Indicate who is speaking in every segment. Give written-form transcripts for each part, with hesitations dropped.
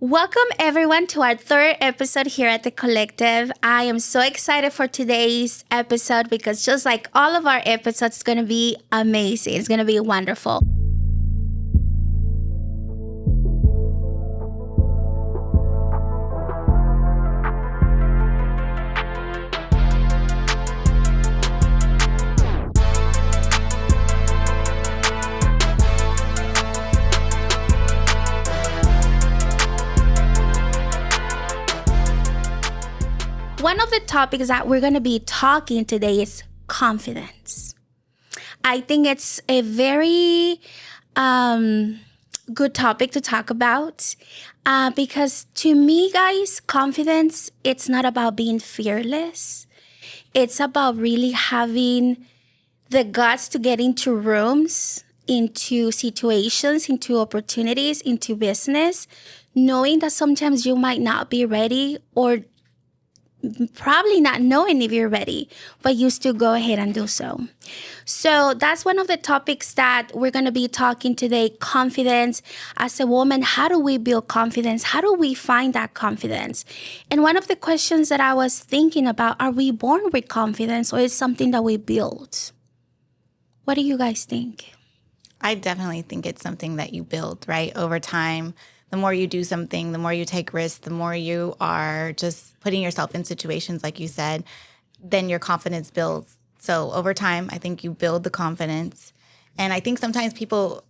Speaker 1: Welcome everyone to our third episode here at The Collective. I am so excited for today's episode because just like all of our episodes, it's going to be amazing. It's going to be wonderful. One of the topics that we're going to be talking today is confidence. I think it's a very good topic to talk about because to me, guys, confidence, it's not about being fearless. It's about really having the guts to get into rooms, into situations, into opportunities, into business, knowing that sometimes you might not be ready or probably not knowing if you're ready, but you still go ahead and do so. So that's one of the topics that we're going to be talking today, confidence. As a woman, how do we build confidence? How do we find that confidence? And one of the questions that I was thinking about, are we born with confidence or is it something that we build? What do you guys think?
Speaker 2: I definitely think it's something that you build, right, over time. The more you do something, the more you take risks, the more you are just putting yourself in situations, like you said, then your confidence builds. So over time, I think you build the confidence. And I think sometimes people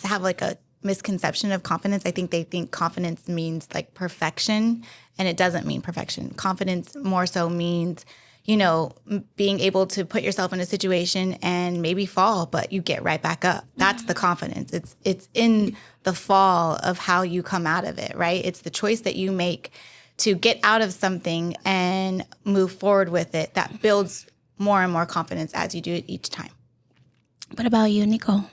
Speaker 2: have like a misconception of confidence. I think they think confidence means like perfection, and it doesn't mean perfection. Confidence more so means, you know, being able to put yourself in a situation and maybe fall, but you get right back up. That's the confidence. It's in the fall of how you come out of it, right? It's the choice that you make to get out of something and move forward with it that builds more and more confidence as you do it each time.
Speaker 1: What about you, Nicole?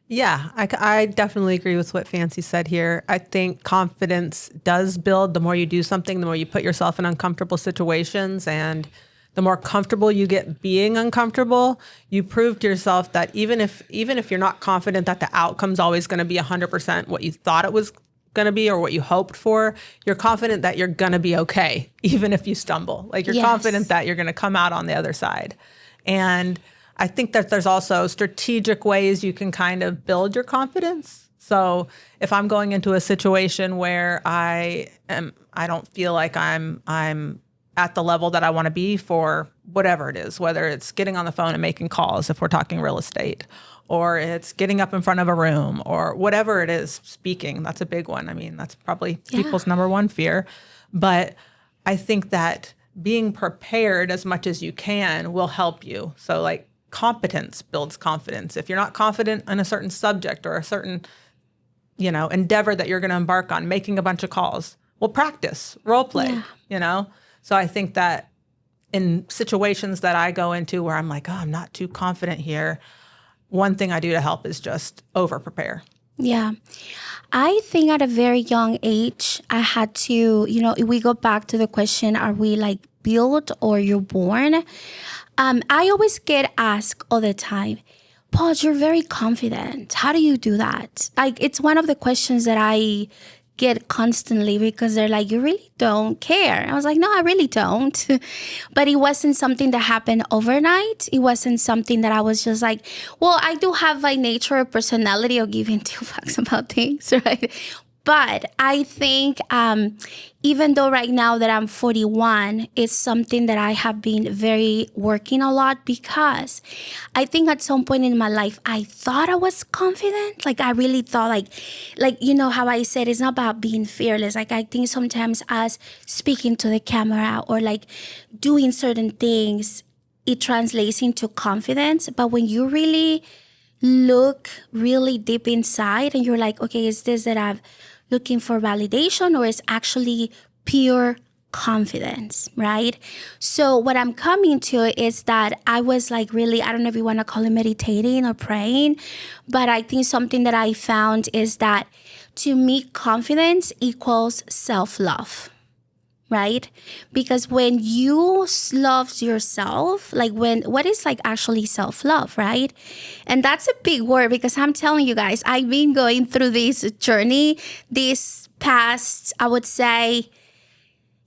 Speaker 3: Yeah, I definitely agree with what Fancy said here. I think confidence does build. The more you do something, the more you put yourself in uncomfortable situations, and the more comfortable you get being uncomfortable, you prove to yourself that even if you're not confident that the outcome's always going to be 100% what you thought it was going to be or what you hoped for, you're confident that you're going to be okay, even if you stumble. Like you're confident that you're going to come out on the other side. And I think that there's also strategic ways you can kind of build your confidence. So if I'm going into a situation where I don't feel like I'm at the level that I want to be for whatever it is, whether it's getting on the phone and making calls, if we're talking real estate, or it's getting up in front of a room, or whatever it is, speaking, that's a big one. I mean, that's probably people's number one fear. But I think that being prepared as much as you can will help you. So like competence builds confidence. If you're not confident in a certain subject or a certain, endeavor that you're going to embark on, making a bunch of calls, well, practice, role play, So I think that in situations that I go into where I'm like, I'm not too confident here, one thing I do to help is just over-prepare.
Speaker 1: Yeah. I think at a very young age, I had to, if we go back to the question, are we like built or you're born? I always get asked all the time, Posh, you're very confident. How do you do that? Like, it's one of the questions that I get constantly because they're like, you really don't care. I was like, no, I really don't. But it wasn't something that happened overnight. It wasn't something that I was just like, well, I do have by nature a personality of giving two fucks about things, right? But I think even though right now that I'm 41, it's something that I have been very working a lot because I think at some point in my life, I thought I was confident. Like I really thought like how I said, it's not about being fearless. Like I think sometimes us speaking to the camera or like doing certain things, it translates into confidence. But when you really look really deep inside and you're like, okay, is this that I'm looking for validation or is actually pure confidence, right? So what I'm coming to is that I was like really, I don't know if you want to call it meditating or praying, but I think something that I found is that to me, confidence equals self-love. Right? Because when you love yourself, what is like actually self-love, right? And that's a big word because I'm telling you guys, I've been going through this journey, this past, I would say,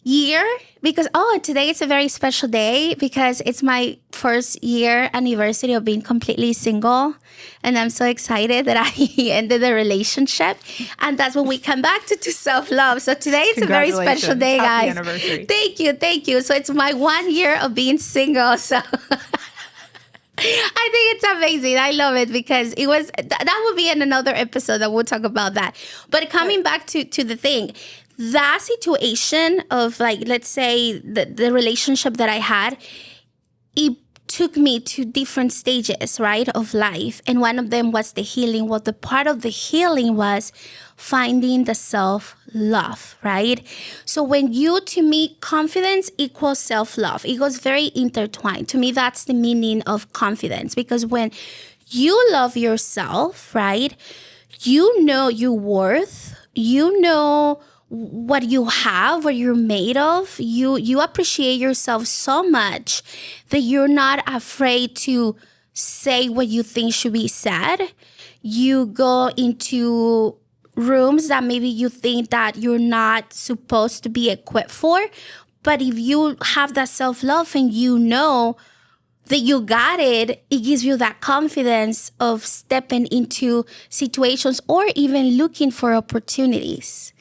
Speaker 1: year, because today is a very special day because it's my first year anniversary of being completely single, and I'm so excited that I ended the relationship, and that's when we come back to self-love. So today it's a very special day,
Speaker 3: Happy
Speaker 1: guys.
Speaker 3: anniversary.
Speaker 1: Thank you. So it's my 1 year of being single. So I think it's amazing. I love it because it was that would be in another episode that we'll talk about that. But coming back to the thing, that situation of, like, let's say the relationship that I had, it took me to different stages, right, of life. And one of them was the healing. Well, the part of the healing was finding the self-love, right? So to me, confidence equals self-love. It goes very intertwined. To me, that's the meaning of confidence, because when you love yourself, right, you know your worth, you know what you have, what you're made of. You appreciate yourself so much that you're not afraid to say what you think should be said. You go into rooms that maybe you think that you're not supposed to be equipped for. But if you have that self-love and you know that you got it, it gives you that confidence of stepping into situations or even looking for opportunities.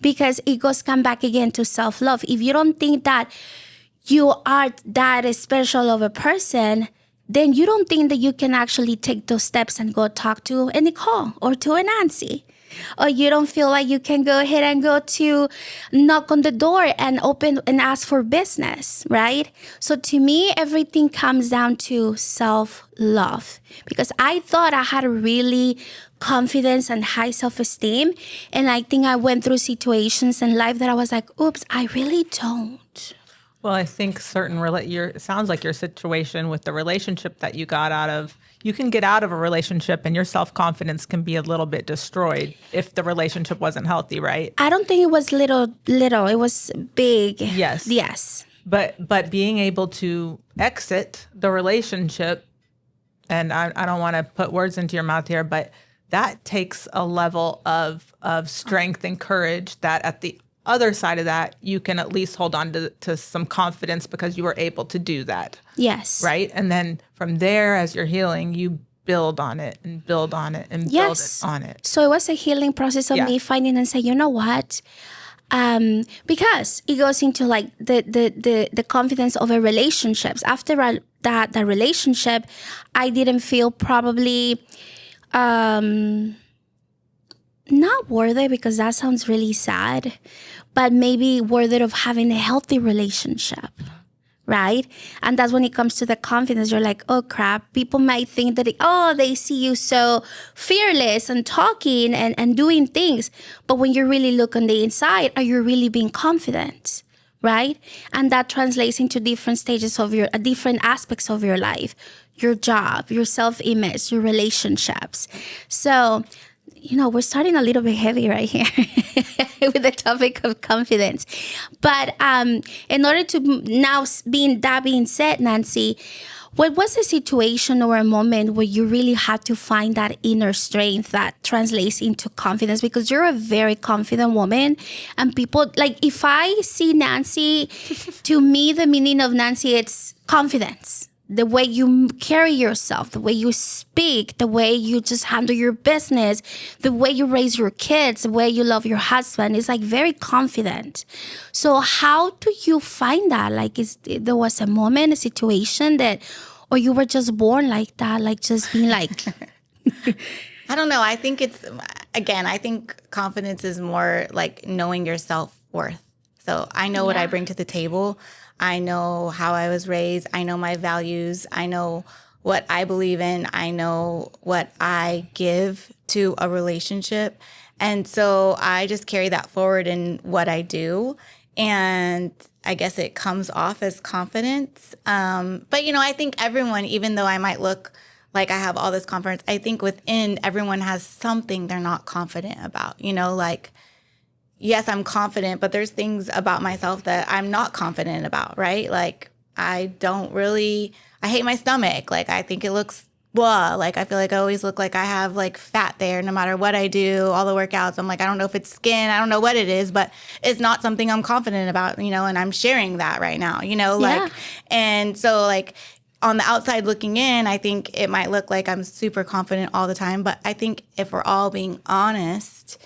Speaker 1: Because it come back again to self-love. If you don't think that you are that special of a person, then you don't think that you can actually take those steps and go talk to a Nicole or to a Nancy. Or you don't feel like you can go ahead and go to knock on the door and open and ask for business, right? So to me, everything comes down to self-love, because I thought I had a really confidence and high self-esteem. And I think I went through situations in life that I was like, oops, I really don't.
Speaker 3: Well, I think it sounds like your situation with the relationship that you got out of, you can get out of a relationship and your self-confidence can be a little bit destroyed if the relationship wasn't healthy, right?
Speaker 1: I don't think it was little. It was big.
Speaker 3: Yes. But being able to exit the relationship, and I don't want to put words into your mouth here, but that takes a level of strength and courage that at the other side of that, you can at least hold on to some confidence because you were able to do that.
Speaker 1: Yes.
Speaker 3: Right? And then from there, as you're healing, you build on it and build on it and build on it.
Speaker 1: So it was a healing process of me finding and saying, you know what? Because it goes into like the confidence of a relationships. After that relationship, I didn't feel probably not worthy, because that sounds really sad, but maybe worthy of having a healthy relationship, right? And that's when it comes to the confidence. You're like, oh crap, people might think that, they see you so fearless and talking and doing things. But when you really look on the inside, are you really being confident? Right? And that translates into different stages of different aspects of your life, your job, your self-image, your relationships. So, we're starting a little bit heavy right here with the topic of confidence. But in order to now, being said, Nancy, what was a situation or a moment where you really had to find that inner strength that translates into confidence? Because you're a very confident woman, and people, like, if I see Nancy, to me, the meaning of Nancy, it's confidence. The way you carry yourself, the way you speak, the way you just handle your business, the way you raise your kids, the way you love your husband is like very confident. So how do you find that? Like, there was a moment, a situation or you were just born like that, like just being like...
Speaker 2: I don't know. I think I think confidence is more like knowing your self-worth. So I know what I bring to the table. I know how I was raised. I know my values. I know what I believe in. I know what I give to a relationship. And so I just carry that forward in what I do. And I guess it comes off as confidence. But, I think everyone, even though I might look like I have all this confidence, I think within everyone has something they're not confident about, like... Yes, I'm confident, but there's things about myself that I'm not confident about, right? Like, I hate my stomach. Like, I think it looks blah. Like, I feel like I always look like I have like fat there no matter what I do, all the workouts. I'm like, I don't know if it's skin, I don't know what it is, but it's not something I'm confident about, you know, and I'm sharing that right now, you know, like, and so like on the outside looking in, I think it might look like I'm super confident all the time, but I think if we're all being honest,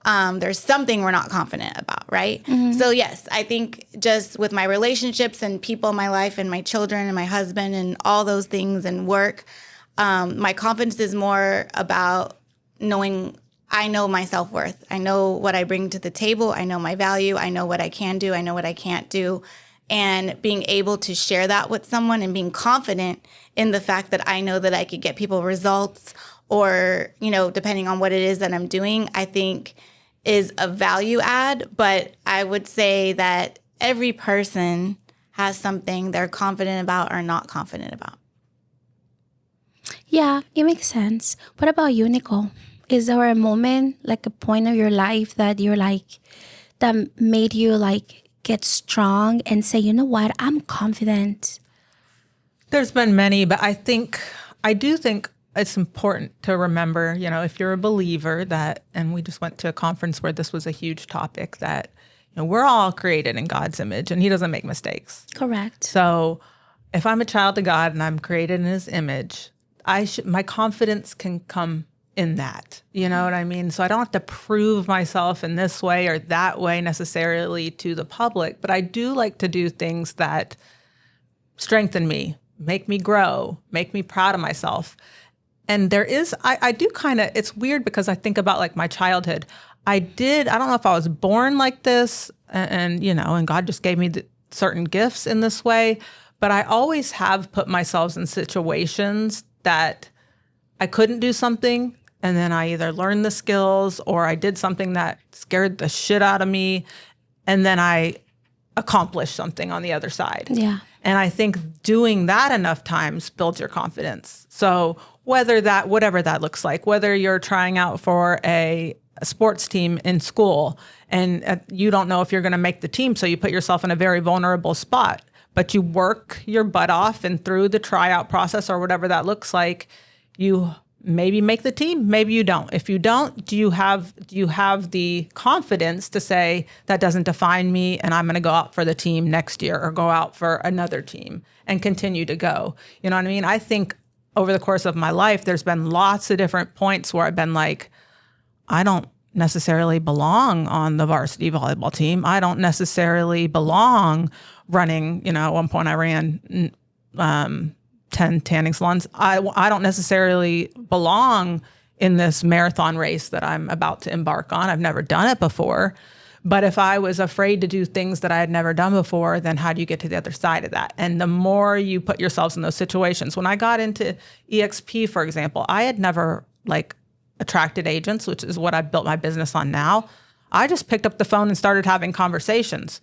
Speaker 2: there's something we're not confident about, right? So yes, I think just with my relationships and people in my life and my children and my husband and all those things and work, my confidence is more about knowing I know my self-worth. I know what I bring to the table. I know my value. I know what I can do. I know what I can't do. And being able to share that with someone and being confident in the fact that I know that I could get people results or, you know, depending on what it is that I'm doing, I think is a value add. But I would say that every person has something they're confident about or not confident about.
Speaker 1: Yeah, it makes sense. What about you, Nicole? Is there a moment, like a point of your life that you're like, that made you like get strong and say, you know what, I'm confident?
Speaker 3: There's been many, but I do think it's important to remember, you know, if you're a believer that, and we just went to a conference where this was a huge topic, that, you know, we're all created in God's image and he doesn't make mistakes.
Speaker 1: Correct.
Speaker 3: So if I'm a child of God and I'm created in his image, my confidence can come in that, you know what I mean? So I don't have to prove myself in this way or that way necessarily to the public, but I do like to do things that strengthen me, make me grow, make me proud of myself. And there is, I do kind of, it's weird because I think about like my childhood. I don't know if I was born like this and you know, and God just gave me certain gifts in this way, but I always have put myself in situations that I couldn't do something. And then I either learned the skills or I did something that scared the shit out of me. And then I accomplished something on the other side.
Speaker 1: Yeah.
Speaker 3: And I think doing that enough times builds your confidence. So whatever that looks like, whether you're trying out for a sports team in school and you don't know if you're going to make the team, so you put yourself in a very vulnerable spot, but you work your butt off and through the tryout process or whatever that looks like, you maybe make the team, maybe you don't. If you don't, do you have the confidence to say that doesn't define me and I'm going to go out for the team next year or go out for another team and continue to go? You know what I mean? I think over the course of my life, there's been lots of different points where I've been like, I don't necessarily belong on the varsity volleyball team. I don't necessarily belong running, you know, at one point I ran 10 tanning salons. I don't necessarily belong in this marathon race that I'm about to embark on. I've never done it before. But if I was afraid to do things that I had never done before, then how do you get to the other side of that? And the more you put yourselves in those situations, when I got into EXP, for example, I had never like attracted agents, which is what I built my business on now. I just picked up the phone and started having conversations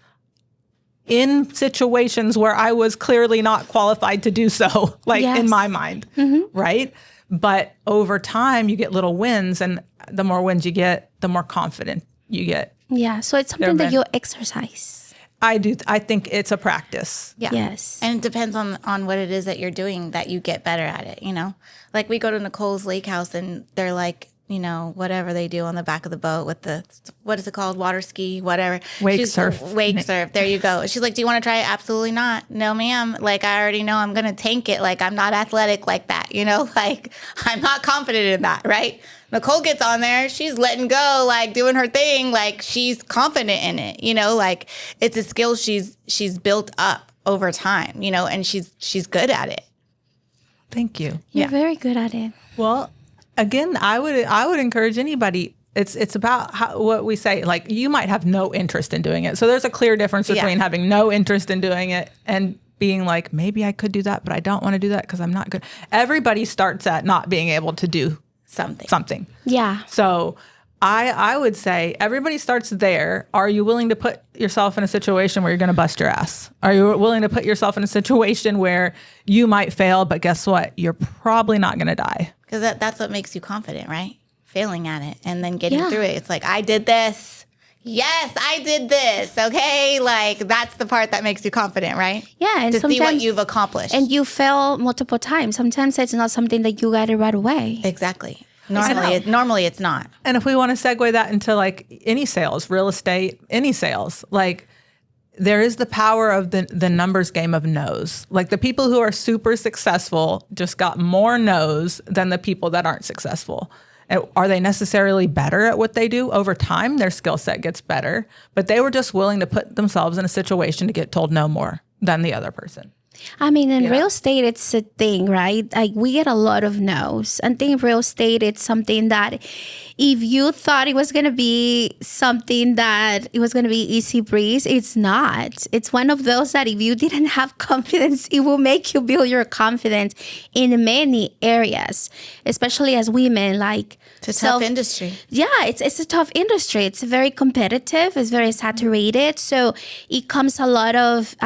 Speaker 3: in situations where I was clearly not qualified to do so, like in my mind, right? But over time, you get little wins, and the more wins you get, the more confident you get.
Speaker 1: Yeah, so it's something that you exercise.
Speaker 3: I do. I think it's a practice.
Speaker 2: Yeah.
Speaker 1: Yes.
Speaker 2: And it depends on what it is that you're doing that you get better at it, you know? Like we go to Nicole's lake house and they're like, you know, whatever they do on the back of the boat with the, what is it called? Water ski, whatever.
Speaker 3: Wake surf.
Speaker 2: Wake surf. There you go. She's like, do you want to try it? Absolutely not. No, ma'am. Like, I already know I'm going to tank it. Like, I'm not athletic like that, you know? Like, I'm not confident in that, right? Nicole gets on there. She's letting go, like, doing her thing. Like, she's confident in it, you know? Like, it's a skill she's built up over time, you know? And she's good at it.
Speaker 3: Thank you.
Speaker 1: You're very good at it.
Speaker 3: Well, again, I would encourage anybody. It's about what we say. Like, you might have no interest in doing it. So there's a clear difference between having no interest in doing it and being like, maybe I could do that, but I don't want to do that because I'm not good. Everybody starts at not being able to do something.
Speaker 1: Yeah.
Speaker 3: So I would say everybody starts there. Are you willing to put yourself in a situation where you're going to bust your ass? Are you willing to put yourself in a situation where you might fail, but guess what? You're probably not going to die. Because
Speaker 2: that's what makes you confident, right? Failing at it and then getting through it. It's like, I did this. yes, I did this. Okay. Like that's the part that makes you confident, right?
Speaker 1: Yeah. And
Speaker 2: To see what
Speaker 1: sometimes
Speaker 2: you've accomplished.
Speaker 1: and you fail multiple times. Sometimes it's not something that you got it right away.
Speaker 2: Exactly. Normally it's not.
Speaker 3: And if we want to segue that into like any sales, real estate, any sales, like there is the power of the numbers game of no's. Like the people who are super successful just got more no's than the people that aren't successful. And are they necessarily better at what they do? Over time, their skill set gets better, but they were just willing to put themselves in a situation to get told no more than the other person.
Speaker 1: I mean, in real estate, it's a thing, right? Like we get a lot of no's. I think real estate, it's something that if you thought it was going to be something that it was going to be easy breeze, it's not. It's one of those that if you didn't have confidence, it will make you build your confidence in many areas, especially as women. Like
Speaker 2: It's a tough industry.
Speaker 1: Yeah, it's a tough industry. It's very competitive. It's very saturated. So it comes a lot of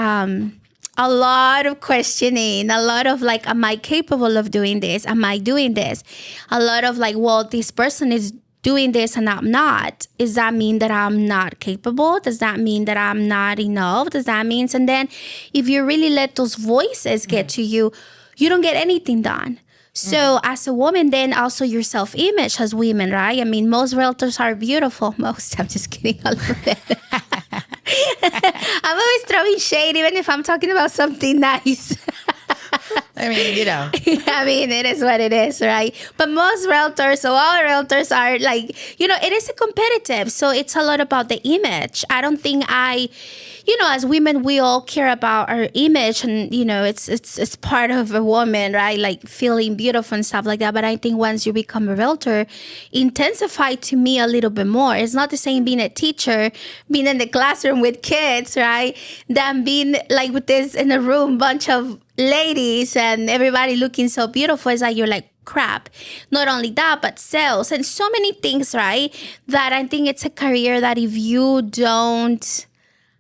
Speaker 1: questioning, a lot of like, am I capable of doing this? Am I doing this? A lot of like, well, this person is doing this and I'm not. Does that mean that I'm not capable? Does that mean that I'm not enough? Does that mean? And then if you really let those voices get to you, you don't get anything done. So as a woman, then also your self-image as women, right? I mean, most realtors are beautiful. Most, I'm just kidding a little bit. I'm always throwing shade, even if I'm talking about something nice.
Speaker 2: I mean, you know.
Speaker 1: I mean, it is what it is, right? But most realtors, so all realtors are like, it is a competitive. So it's a lot about the image. I don't think as women, we all care about our image and, it's part of a woman, right? Like feeling beautiful and stuff like that. But I think once you become a realtor, intensify to me a little bit more. It's not the same being a teacher, being in the classroom with kids, right? Than being like with this in a room, bunch of ladies and everybody looking so beautiful. It's like you're like, crap. Not only that, but sales and so many things, right? That I think it's a career that if you don't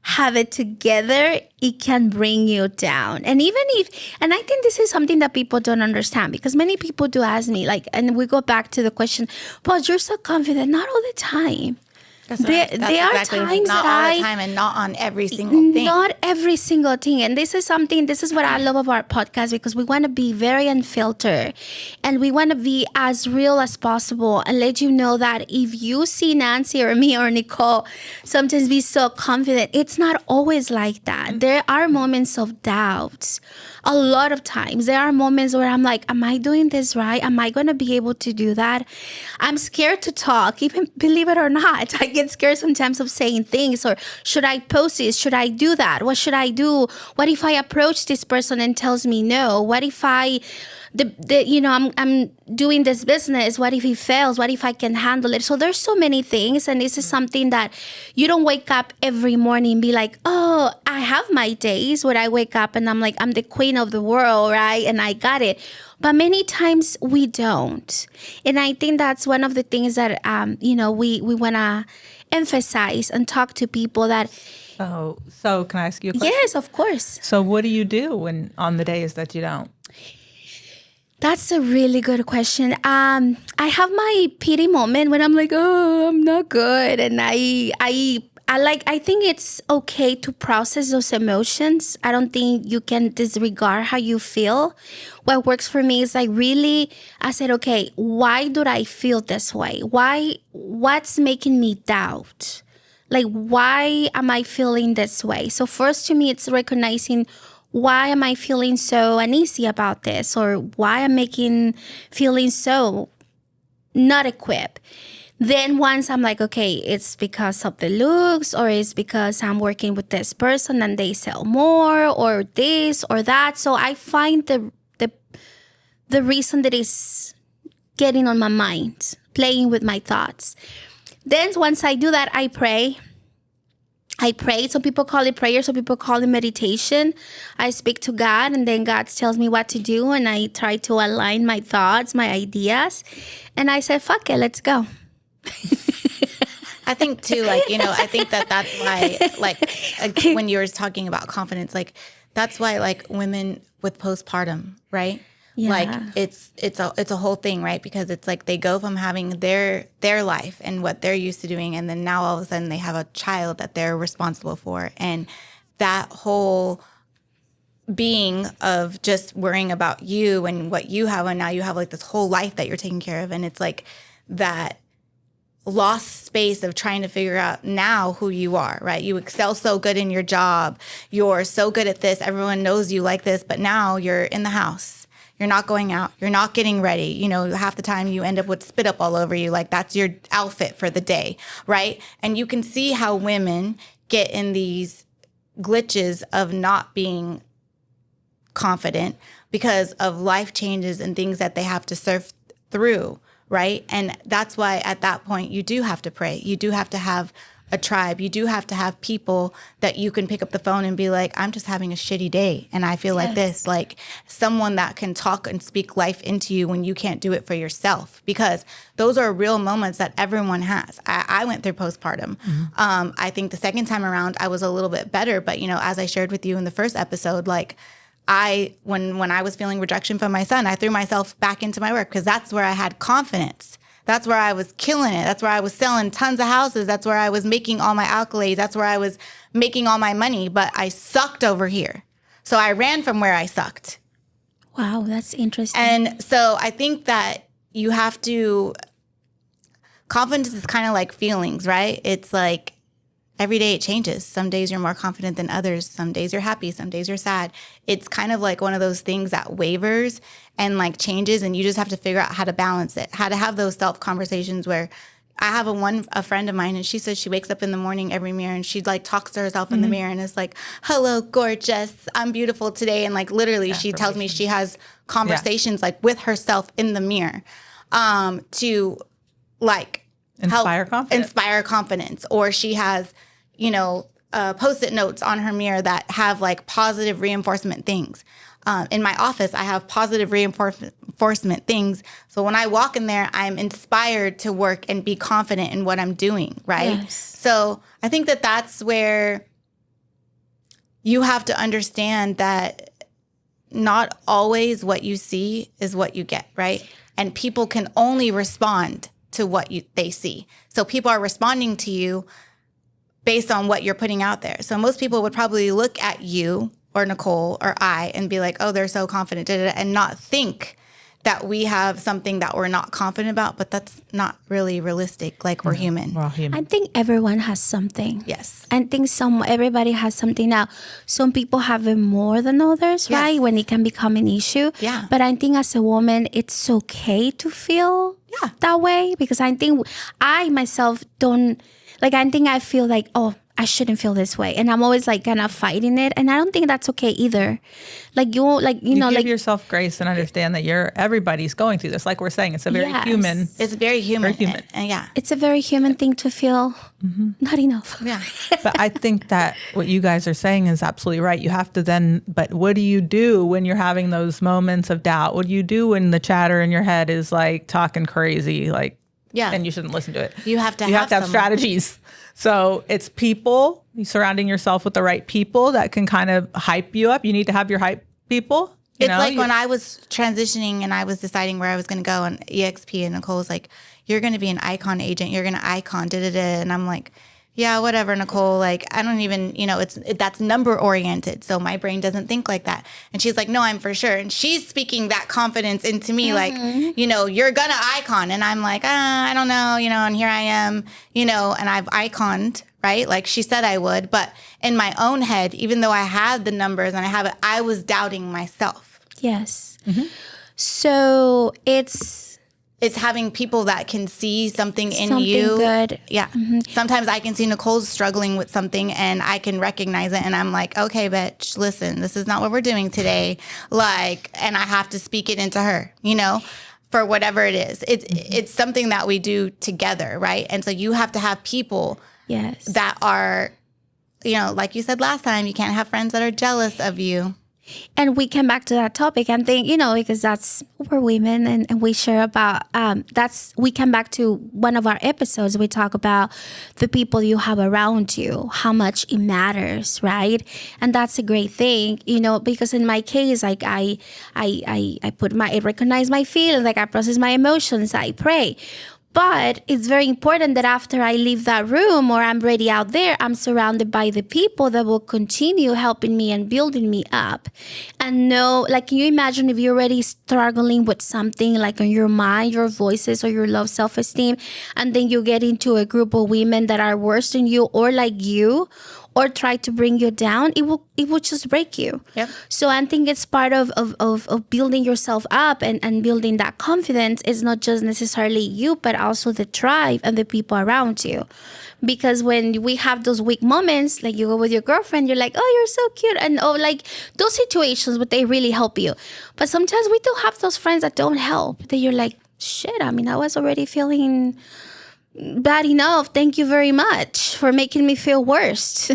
Speaker 1: have it together, it can bring you down. And and I think this is something that people don't understand because many people do ask me, like, and we go back to the question, but you're so confident. Not all the time. There are
Speaker 2: exactly
Speaker 1: times
Speaker 2: not
Speaker 1: that
Speaker 2: all the time and not on every single thing.
Speaker 1: Not every single thing. And this is what I love about our podcast because we want to be very unfiltered and we want to be as real as possible and let you know that if you see Nancy or me or Nicole sometimes be so confident, it's not always like that. There are moments of doubt. A lot of times there are moments where I'm like, am I doing this right? Am I going to be able to do that? I'm scared to talk, even believe it or not. I get scared sometimes of saying things or should I post this? Should I do that? What should I do? What if I approach this person and tells me no? What if I'm doing this business. What if it fails? What if I can handle it? So there's so many things. And this is something that you don't wake up every morning and be like, oh, I have my days where I wake up and I'm like, I'm the queen of the world, right? And I got it. But many times we don't. And I think that's one of the things that, we want to emphasize and talk to people that.
Speaker 3: So can I ask you a question?
Speaker 1: Yes, of course.
Speaker 3: So what do you do on the days that you don't?
Speaker 1: That's a really good question. I have my pity moment when I'm like, oh, I'm not good. And I think it's okay to process those emotions. I don't think you can disregard how you feel. What works for me is like really, I said, okay, why do I feel this way? What's making me doubt? Like, why am I feeling this way? So first to me, it's recognizing why am I feeling so uneasy about this? Or why am I feeling so not equipped? Then once I'm like, okay, it's because of the looks, or it's because I'm working with this person and they sell more, or this or that. So I find the reason that is getting on my mind, playing with my thoughts. Then once I do that, I pray. Some people call it prayer. Some people call it meditation. I speak to God and then God tells me what to do. And I try to align my thoughts, my ideas. And I say, fuck it, let's go.
Speaker 2: I think too, I think that's why, when you were talking about confidence, that's why women with postpartum, right?
Speaker 1: Yeah.
Speaker 2: Like it's a whole thing, right? Because it's like they go from having their life and what they're used to doing, and then now all of a sudden they have a child that they're responsible for, and that whole being of just worrying about you and what you have, and now you have like this whole life that you're taking care of, and it's like that lost space of trying to figure out now who you are, right? You excel so good in your job. You're so good at this. Everyone knows you like this, but now you're in the house. You're not going out. You're not getting ready. You know, half the time you end up with spit up all over you. Like that's your outfit for the day, right? And you can see how women get in these glitches of not being confident because of life changes and things that they have to surf through, right? And that's why at that point you do have to pray. You do have to have a tribe. You do have to have people that you can pick up the phone and be like, I'm just having a shitty day and I feel like this. Like someone that can talk and speak life into you when you can't do it for yourself, because those are real moments that everyone has. I went through postpartum. I think the second time around I was a little bit better, but you know, as I shared with you in the first episode, like when I was feeling rejection from my son, I threw myself back into my work because that's where I had confidence. That's where I was killing it. That's where I was selling tons of houses. That's where I was making all my accolades. That's where I was making all my money. But I sucked over here. So I ran from where I sucked.
Speaker 1: Wow, that's interesting.
Speaker 2: And so I think that you have to, confidence is kind of like feelings, right? It's like every day it changes. Some days you're more confident than others. Some days you're happy. Some days you're sad. It's kind of like one of those things that wavers and like changes, and you just have to figure out how to balance it, how to have those self conversations where I have a friend of mine, and she says she wakes up in the morning every mirror and she like talks to herself in the mirror and is like, hello, gorgeous. I'm beautiful today. And like literally she tells me she has conversations like with herself in the mirror to like
Speaker 4: Inspire
Speaker 2: confidence. Or she has, you know, Post-it notes on her mirror that have like positive reinforcement things. In my office, I have positive reinforcement things. So when I walk in there, I'm inspired to work and be confident in what I'm doing, right?
Speaker 1: Yes.
Speaker 2: So I think that that's where you have to understand that not always what you see is what you get, right? And people can only respond to what they see. So people are responding to you based on what you're putting out there. So most people would probably look at you or Nicole or I and be like, oh, they're so confident, and not think that we have something that we're not confident about, but that's not really realistic. Like we're human.
Speaker 4: We're all human.
Speaker 1: I think everyone has something.
Speaker 2: Yes.
Speaker 1: I think everybody has something. Now, some people have it more than others,
Speaker 2: Yes.
Speaker 1: right? When it can become an issue.
Speaker 2: Yeah.
Speaker 1: But I think as a woman, it's okay to feel that way, because I think I myself don't, like, I think I feel like, oh, I shouldn't feel this way. And I'm always like kind of fighting it. And I don't think that's okay either. Like you know,
Speaker 4: give
Speaker 1: like
Speaker 4: yourself grace and understand that everybody's going through this. Like we're saying, it's a very
Speaker 1: Yes.
Speaker 4: human.
Speaker 2: It's very human.
Speaker 4: Very human.
Speaker 2: And yeah.
Speaker 1: it's a very human thing to feel not enough.
Speaker 2: Yeah.
Speaker 4: But I think that what you guys are saying is absolutely right. You have to but what do you do when you're having those moments of doubt? What do you do when the chatter in your head is like talking crazy, like,
Speaker 2: Yeah.
Speaker 4: and you shouldn't listen to it?
Speaker 2: You have to
Speaker 4: have
Speaker 2: have
Speaker 4: strategies. So it's people, surrounding yourself with the right people that can kind of hype you up. You need to have your hype people.
Speaker 2: It's like when I was transitioning and I was deciding where I was going to go on EXP, and Nicole was like, you're going to be an icon agent. You're going to icon, da-da-da. And I'm like, yeah, whatever, Nicole. Like, I don't even, you know, that's number oriented. So my brain doesn't think like that. And she's like, no, I'm for sure. And she's speaking that confidence into me, like, you know, you're going to icon. And I'm like, I don't know, you know, and here I am, you know, and I've iconed, right? Like she said I would. But in my own head, even though I had the numbers and I have it, I was doubting myself.
Speaker 1: Yes. So it's
Speaker 2: having people that can see something in
Speaker 1: something
Speaker 2: you.
Speaker 1: good.
Speaker 2: Yeah. Sometimes I can see Nicole's struggling with something and I can recognize it. And I'm like, okay, bitch, listen, this is not what we're doing today. Like, and I have to speak it into her, you know, for whatever it is. It's something that we do together, right? And so you have to have people
Speaker 1: Yes.
Speaker 2: that are, you know, like you said last time, you can't have friends that are jealous of you.
Speaker 1: And we came back to that topic and think, because that's, we're women and we share about, we come back to one of our episodes. We talk about the people you have around you, how much it matters, right? And that's a great thing, because in my case, like I recognize my feelings, like I process my emotions, I pray. But it's very important that after I leave that room or I'm ready out there, I'm surrounded by the people that will continue helping me and building me up. And can you imagine if you're already struggling with something like on your mind, your voices, or your low self-esteem, and then you get into a group of women that are worse than you or like you, or try to bring you down, it will just break you.
Speaker 2: Yep.
Speaker 1: So I think it's part of building yourself up and building that confidence is not just necessarily you, but also the tribe and the people around you. Because when we have those weak moments, like you go with your girlfriend, you're like, oh, you're so cute. And like those situations, but they really help you. But sometimes we do have those friends that don't help, that you're like, shit, I was already feeling bad enough. Thank you very much for making me feel worse.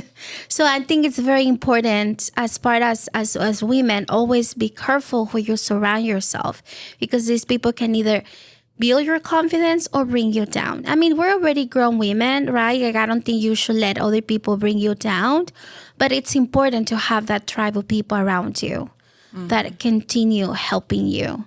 Speaker 1: So I think it's very important as women, always be careful who you surround yourself, because these people can either build your confidence or bring you down. We're already grown women, right? Like, I don't think you should let other people bring you down, but it's important to have that tribe of people around you that continue helping you.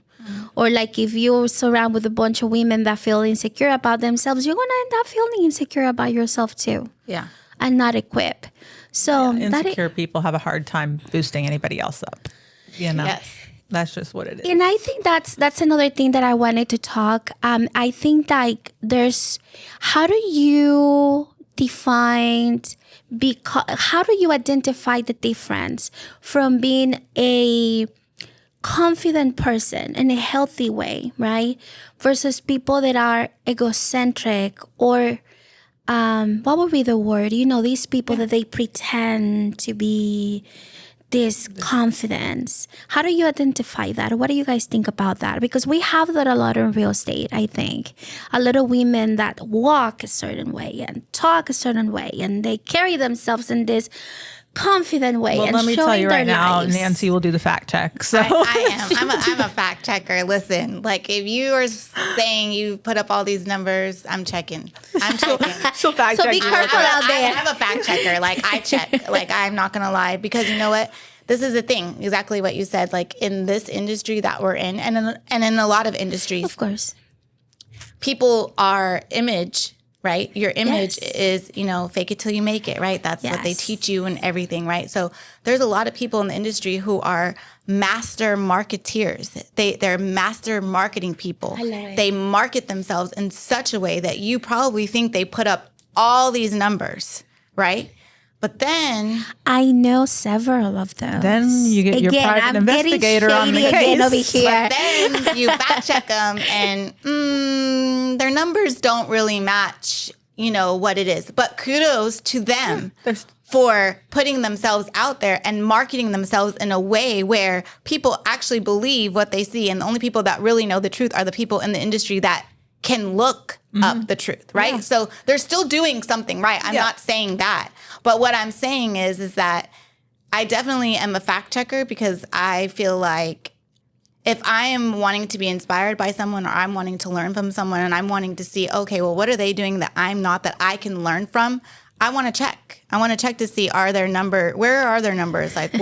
Speaker 1: Or like if you surround with a bunch of women that feel insecure about themselves, you're going to end up feeling insecure about yourself too.
Speaker 2: Yeah.
Speaker 1: And not equipped. So
Speaker 4: insecure people have a hard time boosting anybody else up.
Speaker 2: Yes.
Speaker 4: That's just what it is.
Speaker 1: And I think that's another thing that I wanted to talk. I think like how do you identify the difference from being a confident person in a healthy way, right? Versus people that are egocentric or what would be the word? These people that they pretend to be this confidence. How do you identify that? What do you guys think about that? Because we have that a lot in real estate, I think. A lot of women that walk a certain way and talk a certain way and they carry themselves in this confident way.
Speaker 4: Well,
Speaker 1: and
Speaker 4: let me tell you right now,
Speaker 1: lives.
Speaker 4: Nancy will do the fact check. So
Speaker 2: I am. I'm a fact checker. Listen, like if you are saying you put up all these numbers, I'm checking.
Speaker 4: she'll fact
Speaker 1: So
Speaker 4: check
Speaker 1: be
Speaker 4: you.
Speaker 1: careful out there.
Speaker 2: I'm a fact checker. Like I check. Like I'm not gonna lie, because you know what? This is the thing. Exactly what you said. Like in this industry that we're in, and in a lot of industries,
Speaker 1: Of course.
Speaker 2: people are image. Right? Your image
Speaker 1: Yes.
Speaker 2: is, fake it till you make it, right? That's what they
Speaker 1: Yes.
Speaker 2: teach you and everything, right? So there's a lot of people in the industry who are master marketeers. They're master marketing people.
Speaker 1: I love it.
Speaker 2: They market themselves in such a way that you probably think they put up all these numbers, right? But then
Speaker 1: I know several of those.
Speaker 4: Then you get your private
Speaker 1: I'm
Speaker 4: investigator on the
Speaker 1: getting shady again over
Speaker 4: case.
Speaker 1: here.
Speaker 2: But then you fact check them and their numbers don't really match, what it is. But kudos to them for putting themselves out there and marketing themselves in a way where people actually believe what they see. And the only people that really know the truth are the people in the industry that can look up the truth, right?
Speaker 4: Yeah.
Speaker 2: So they're still doing something right. I'm not saying that. But what I'm saying is that I definitely am a fact checker, because I feel like if I am wanting to be inspired by someone, or I'm wanting to learn from someone, and I'm wanting to see, okay, well, what are they doing that I'm not, that I can learn from? I want to check. I want to check to see, where are their numbers? Like,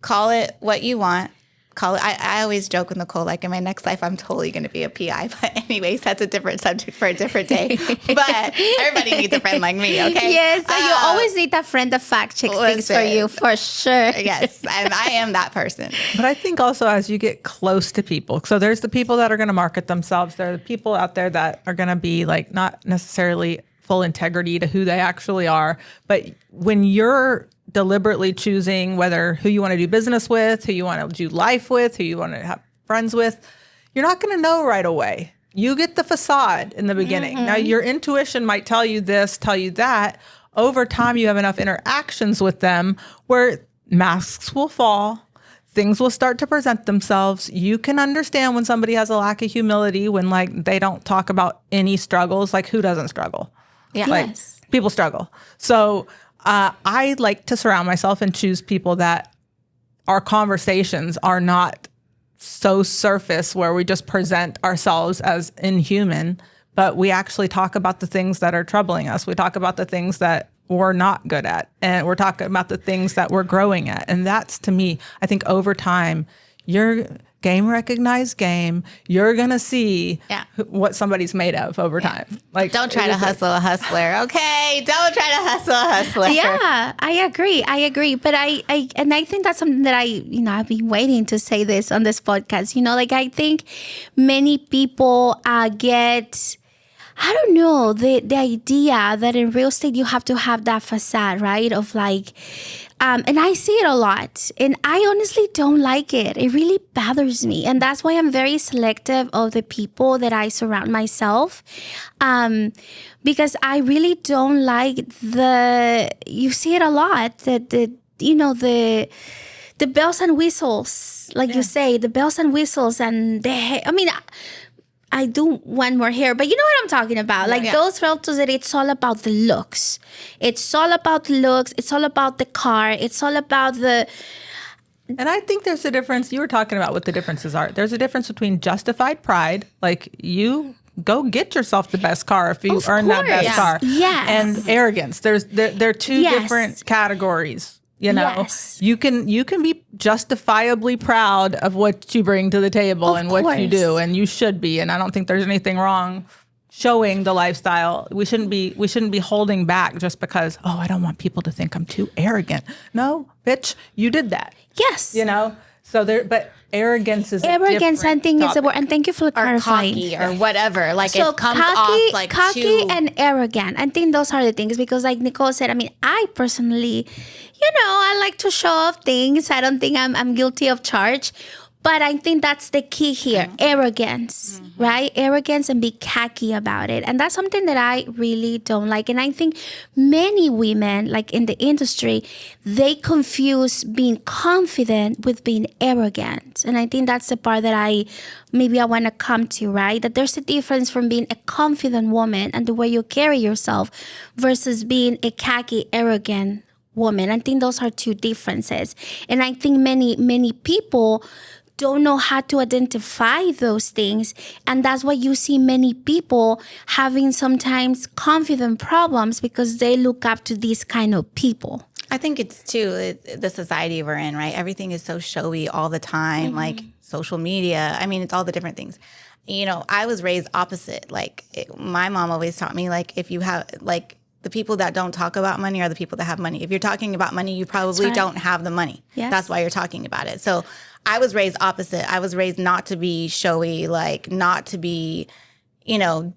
Speaker 2: call it what you want. I always joke with Nicole, like in my next life, I'm totally going to be a PI. But anyways, that's a different subject for a different day. But everybody needs a friend like me, okay?
Speaker 1: Yes, so you always need a friend that fact checks things for you, for sure.
Speaker 2: Yes, and I am that person.
Speaker 4: But I think also as you get close to people, so there's the people that are going to market themselves. There are the people out there that are going to be like not necessarily full integrity to who they actually are. But when you're deliberately choosing who you want to do business with, who you want to do life with, who you want to have friends with, you're not going to know right away. You get the facade in the beginning. Now, your intuition might tell you this, tell you that. Over time, you have enough interactions with them where masks will fall. Things will start to present themselves. You can understand when somebody has a lack of humility, when like they don't talk about any struggles. Like, who doesn't struggle?
Speaker 2: Yeah.
Speaker 4: Like,
Speaker 1: Yes.
Speaker 4: people struggle. So I like to surround myself and choose people that our conversations are not so surface where we just present ourselves as inhuman, but we actually talk about the things that are troubling us. We talk about the things that we're not good at, and we're talking about the things that we're growing at. And that's, to me, I think over time, your game recognized game, you're going to see what somebody's made of over time. Like,
Speaker 2: don't try to hustle a hustler. Okay. Don't try to hustle a hustler.
Speaker 1: Yeah, I agree. But I think that's something that I've been waiting to say this on this podcast. Like, I think many people get, I don't know, the idea that in real estate you have to have that facade, right? Of like, and I see it a lot, and I honestly don't like it. It really bothers me, and that's why I'm very selective of the people that I surround myself, because I really don't like you see it a lot, the bells and whistles, like you say, the bells and whistles, and I do one more here, but you know what I'm talking about. Like those realtors that it's all about the looks. It's all about the looks. It's all about the car. It's all about the...
Speaker 4: And I think there's a difference. You were talking about what the differences are. There's a difference between justified pride, like you go get yourself the best car if you earn that best car.
Speaker 1: Yes.
Speaker 4: And arrogance. They're two different categories. You can be justifiably proud of what you bring to the table and what you do, and you should be. And I don't think there's anything wrong showing the lifestyle. We shouldn't be holding back just because, I don't want people to think I'm too arrogant. No, bitch, you did that.
Speaker 1: Yes.
Speaker 4: So but arrogance is
Speaker 1: arrogance. I think is a word, and thank you for clarifying.
Speaker 2: Cocky or whatever. Like,
Speaker 1: so
Speaker 2: it comes off like
Speaker 1: cocky and arrogant. I think those are the things, because like Nicole said, I personally, I like to show off things. I don't think I'm guilty of charge. But I think that's the key here, arrogance, right? Arrogance, and be cocky about it. And that's something that I really don't like. And I think many women, like in the industry, they confuse being confident with being arrogant. And I think that's the part that I want to come to, right? That there's a difference from being a confident woman and the way you carry yourself versus being a cocky, arrogant woman. I think those are two differences. And I think many people don't know how to identify those things. And that's why you see many people having sometimes confident problems, because they look up to these kind of people.
Speaker 2: I think it's too the society we're in, right? Everything is so showy all the time, like social media. It's all the different things. I was raised opposite. Like, my mom always taught me, like, if you have, like, the people that don't talk about money are the people that have money. If you're talking about money, you probably don't have the money.
Speaker 1: Yes.
Speaker 2: That's why you're talking about it. So I was raised opposite. I was raised not to be showy, like not to be,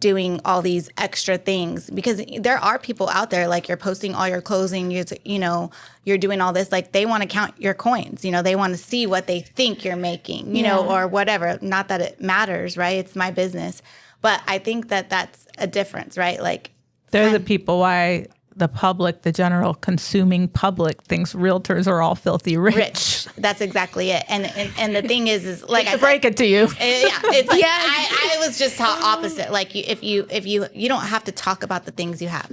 Speaker 2: doing all these extra things, because there are people out there, like, you're posting all your clothing, you're doing all this, like, they want to count your coins, they want to see what they think you're making, or whatever. Not that it matters, right? It's my business. But I think that that's a difference, right? Like,
Speaker 4: they're the people why the public, the general consuming public, thinks realtors are all filthy rich.
Speaker 2: That's exactly it. And the thing is like,
Speaker 4: I break it to you.
Speaker 2: It's like, I was just taught opposite. Like, if you don't have to talk about the things you have.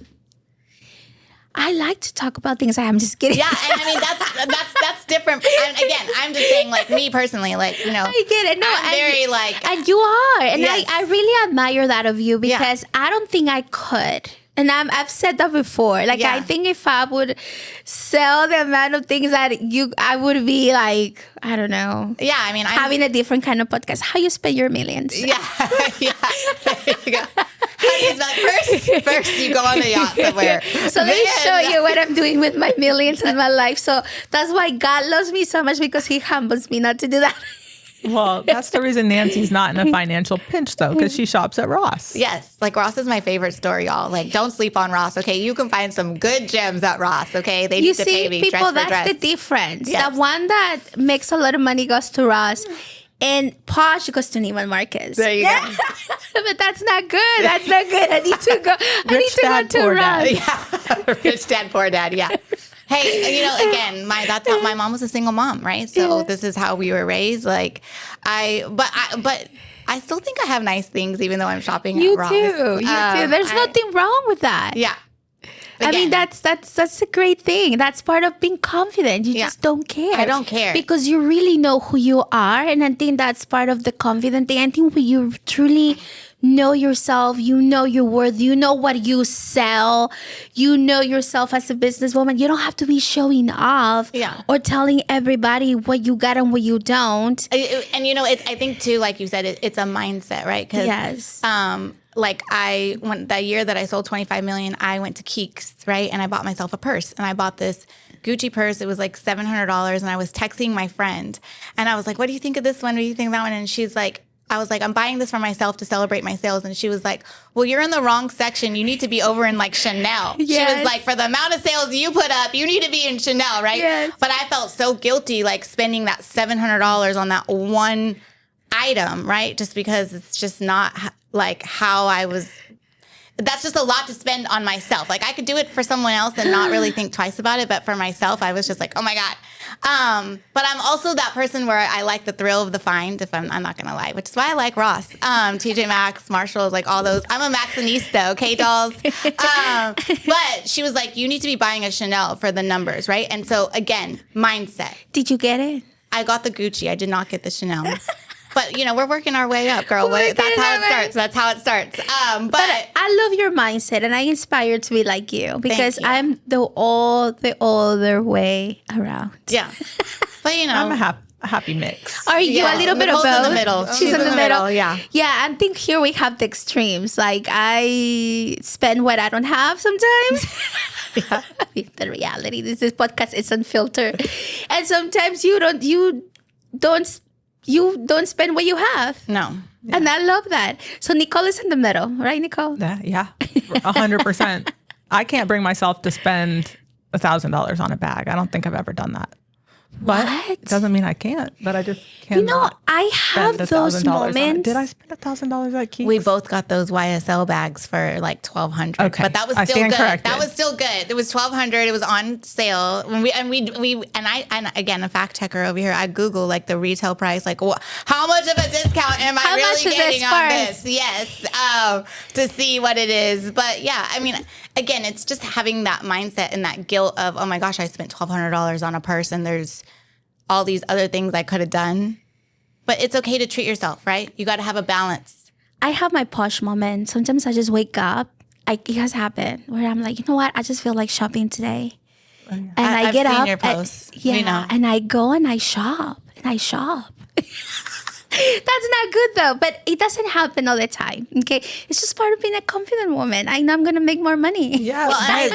Speaker 1: I like to talk about things I am. Just kidding.
Speaker 2: Yeah, and that's different. And again, I'm just saying, like, me personally, like,
Speaker 1: I get it. No,
Speaker 2: I'm very like,
Speaker 1: and you are, and
Speaker 2: yes.
Speaker 1: I really admire that of you, because I don't think I could. And I've said that before. Like, I think if I would sell the amount of things that I would be like, I don't know.
Speaker 2: Yeah, I'm
Speaker 1: having a different kind of podcast. How you spend your millions?
Speaker 2: Yeah, yeah. There you go. First you go on a yacht somewhere.
Speaker 1: So let me show you what I'm doing with my millions in my life. So that's why God loves me so much, because He humbles me not to do that.
Speaker 4: Well, that's the reason Nancy's not in a financial pinch, though, because she shops at Ross.
Speaker 2: Yes. Like, Ross is my favorite store, y'all. Like, don't sleep on Ross, okay? You can find some good gems at Ross, okay? They need to pay me
Speaker 1: people,
Speaker 2: dress for
Speaker 1: that's
Speaker 2: dress.
Speaker 1: the difference.
Speaker 2: Yes.
Speaker 1: The one that makes a lot of money goes to Ross, and Posh goes to Neiman Marcus.
Speaker 2: There you go.
Speaker 1: But that's not good. That's not good. I need to go.
Speaker 4: Rich dad,
Speaker 1: to
Speaker 4: poor
Speaker 1: Ross.
Speaker 2: dad. Yeah. Rich dad, poor dad, yeah. Hey, again, my mom was a single mom, right? So this is how we were raised. Like, but I still think I have nice things, even though I'm shopping at Ross.
Speaker 1: You too. There's nothing wrong with that.
Speaker 2: Yeah.
Speaker 1: I mean,
Speaker 2: Again.
Speaker 1: that's a great thing. That's part of being confident. You just don't care.
Speaker 2: I don't care.
Speaker 1: because you really know who you are, and I think that's part of the confident thing. I think when you truly know yourself, you know your worth, you know what you sell, you know yourself as a businesswoman. You don't have to be showing off or telling everybody what you got and what you don't.
Speaker 2: And I think too, like you said, it's a mindset, right?
Speaker 1: Yes.
Speaker 2: Like that year that I sold 25 million, I went to Keeks, right? And I bought myself a purse, and I bought this Gucci purse. It was like $700, and I was texting my friend, and I was like, "What do you think of this one? What do you think of that one?" And she's like, I was like, "I'm buying this for myself to celebrate my sales." And she was like, "Well, you're in the wrong section. You need to be over in like Chanel."
Speaker 1: Yes.
Speaker 2: She was like, "For the amount of sales you put up, you need to be in Chanel, right?"
Speaker 1: Yes.
Speaker 2: But I felt so guilty, like spending that $700 on that one item, right? Just because it's just not like how I was. That's just a lot to spend on myself. Like, I could do it for someone else and not really think twice about it. But for myself, I was just like, oh my God. But I'm also that person where I like the thrill of the find, if I'm not going to lie, which is why I like Ross, TJ Maxx, Marshalls, like all those. I'm a Maxxinista, okay, dolls? But she was like, you need to be buying a Chanel for the numbers, right? And so, again, mindset.
Speaker 1: Did you get it?
Speaker 2: I got the Gucci. I did not get the Chanel. But, we're working our way up, girl. That's how it starts. But
Speaker 1: I love your mindset, and I inspire to be like you because
Speaker 2: you.
Speaker 1: I'm the other way around.
Speaker 2: Yeah. But,
Speaker 4: I'm a happy mix.
Speaker 1: Are you a little bit of
Speaker 2: Nicole's
Speaker 1: both?
Speaker 2: in the middle.
Speaker 1: She's in the middle.
Speaker 2: Yeah.
Speaker 1: Yeah, I think here we have the extremes. Like, I spend what I don't have sometimes. The reality, this podcast is unfiltered. And sometimes you don't spend what you have.
Speaker 2: No.
Speaker 1: Yeah. And I love that. So Nicole is in the middle, right, Nicole?
Speaker 4: Yeah, 100%. I can't bring myself to spend $1,000 on a bag. I don't think I've ever done that. But it doesn't mean I can't. But I just can't.
Speaker 1: I have those moments.
Speaker 4: Did I spend $1,000 at Keeks?
Speaker 2: We both got those YSL bags for like $1,200.
Speaker 4: Okay.
Speaker 2: But that was
Speaker 4: I
Speaker 2: still
Speaker 4: stand
Speaker 2: good.
Speaker 4: corrected.
Speaker 2: That was still good. It was $1,200. It was on sale. And again, a fact checker over here. I Google like the retail price, like how much of a discount am I really getting on this? Yes, to see what it is. But yeah, I mean, again, it's just having that mindset and that guilt of, oh my gosh, I spent $1,200 on a purse, and there's all these other things I could have done. But it's okay to treat yourself, right? You got to have a balance.
Speaker 1: I have my posh moment. Sometimes I just wake up. It has happened where I'm like, you know what? I just feel like shopping today. And
Speaker 2: I've
Speaker 1: get
Speaker 2: seen
Speaker 1: up.
Speaker 2: your posts.
Speaker 1: And I go and I shop. That's not good though, but it doesn't happen all the time. Okay, it's just part of being a confident woman. I know I'm gonna make more money.
Speaker 4: Yeah,
Speaker 2: well,
Speaker 4: that's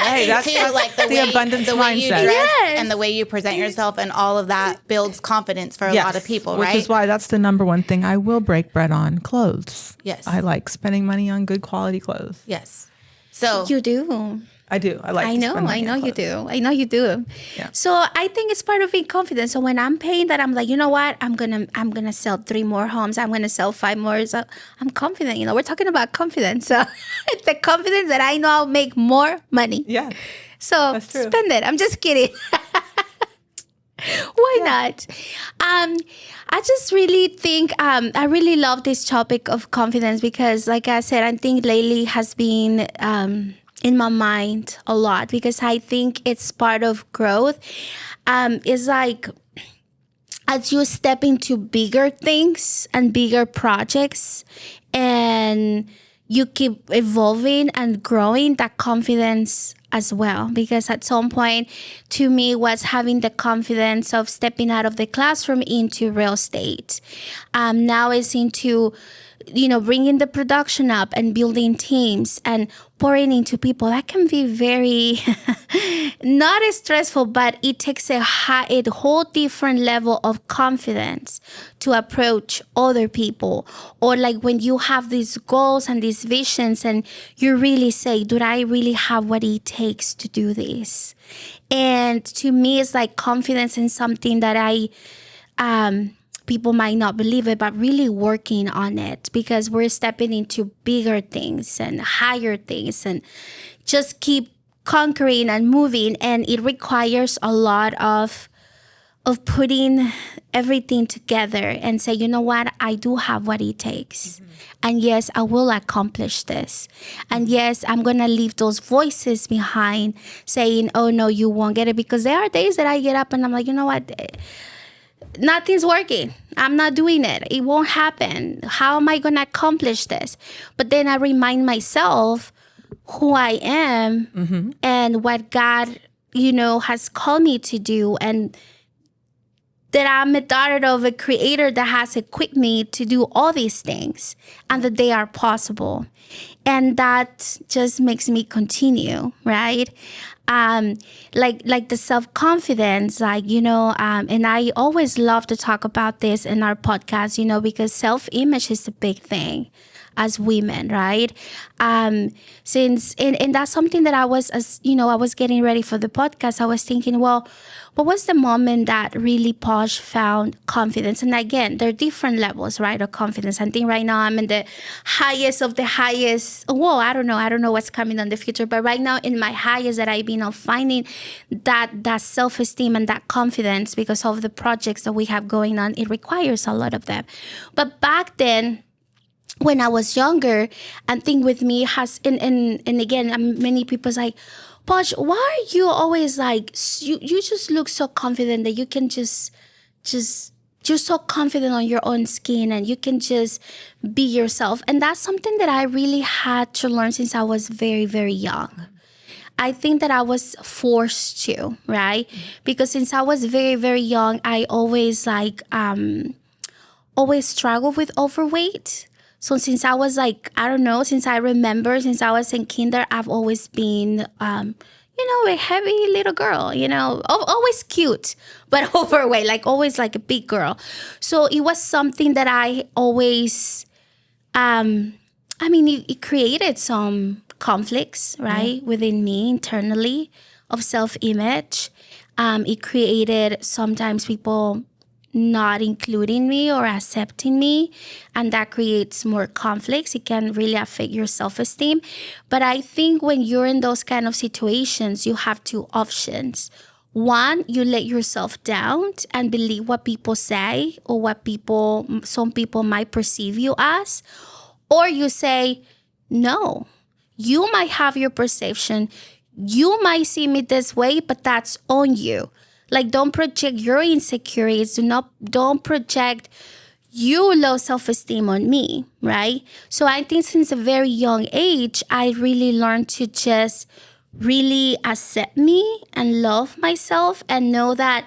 Speaker 2: like
Speaker 4: the abundance
Speaker 2: the way you
Speaker 4: mindset.
Speaker 2: dress and the way you present yourself, and all of that builds confidence for a lot of people,
Speaker 4: Which
Speaker 2: right?
Speaker 4: is why that's the number one thing I will break bread on: clothes.
Speaker 2: Yes.
Speaker 4: I like spending money on good quality clothes.
Speaker 2: Yes. So
Speaker 1: You do.
Speaker 4: I do. I like.
Speaker 1: I
Speaker 4: to
Speaker 1: know.
Speaker 4: spend money
Speaker 1: I know
Speaker 4: on
Speaker 1: you
Speaker 4: clothes.
Speaker 1: do. I know you do.
Speaker 4: Yeah.
Speaker 1: So I think it's part of being confident. So when I'm paying that, I'm like, you know what? I'm gonna sell 3 more homes. I'm gonna sell 5 more. So I'm confident. We're talking about confidence. So it's the confidence that I know I'll make more money.
Speaker 4: Yeah.
Speaker 1: So
Speaker 4: That's true.
Speaker 1: spend it. I'm just kidding. Why not? I just really think I really love this topic of confidence because, like I said, I think lately has been in my mind a lot because I think it's part of growth. It's like as you step into bigger things and bigger projects and you keep evolving and growing, that confidence as well. Because at some point, to me, was having the confidence of stepping out of the classroom into real estate. Now it's into, bringing the production up and building teams and pouring into people. That can be very, not as stressful, but it takes a whole different level of confidence to approach other people. Or like when you have these goals and these visions and you really say, do I really have what it takes to do this? And to me, it's like confidence in something that people might not believe it, but really working on it because we're stepping into bigger things and higher things and just keep conquering and moving. And it requires a lot of of putting everything together and say, you know what, I do have what it takes. And yes, I will accomplish this. And yes, I'm going to leave those voices behind saying, oh, no, you won't get it. Because there are days that I get up and I'm like, you know what, nothing's working. I'm not doing it. It won't happen. How am I going to accomplish this? But then I remind myself who I am and what God, has called me to do, and that I'm a daughter of a creator that has equipped me to do all these things and that they are possible. And that just makes me continue, right? Like the self-confidence, and I always love to talk about this in our podcast, because self-image is a big thing as women, right? And that's something that I was getting ready for the podcast. I was thinking, well, what was the moment that really Posh found confidence? And again, there are different levels, right, of confidence. I think right now I'm in the highest of the highest. Whoa, I don't know what's coming in the future. But right now in my highest that I've been of finding that self-esteem and that confidence because of the projects that we have going on, it requires a lot of them. But back then, when I was younger, and thing with me has, and again, many people's like, Posh, why are you always like, you just look so confident that you can just, you're so confident on your own skin and you can just be yourself. And that's something that I really had to learn since I was very, very young. I think that I was forced to, right? Because since I was very, very young, I always always struggled with overweight. So since I was since I remember, since I was in kinder, I've always been, a heavy little girl, always cute, but overweight, always like a big girl. So it was something that I always, it created some conflicts, right, within me internally of self-image. It created sometimes people not including me or accepting me, and that creates more conflicts. It can really affect your self-esteem. But I think when you're in those kind of situations, you have two options. One, you let yourself down and believe what people say or what some people might perceive you as, or you say, no, you might have your perception. You might see me this way, but that's on you. Don't project your insecurities. Don't project your low self-esteem on me, right? So I think since a very young age, I really learned to just really accept me and love myself and know that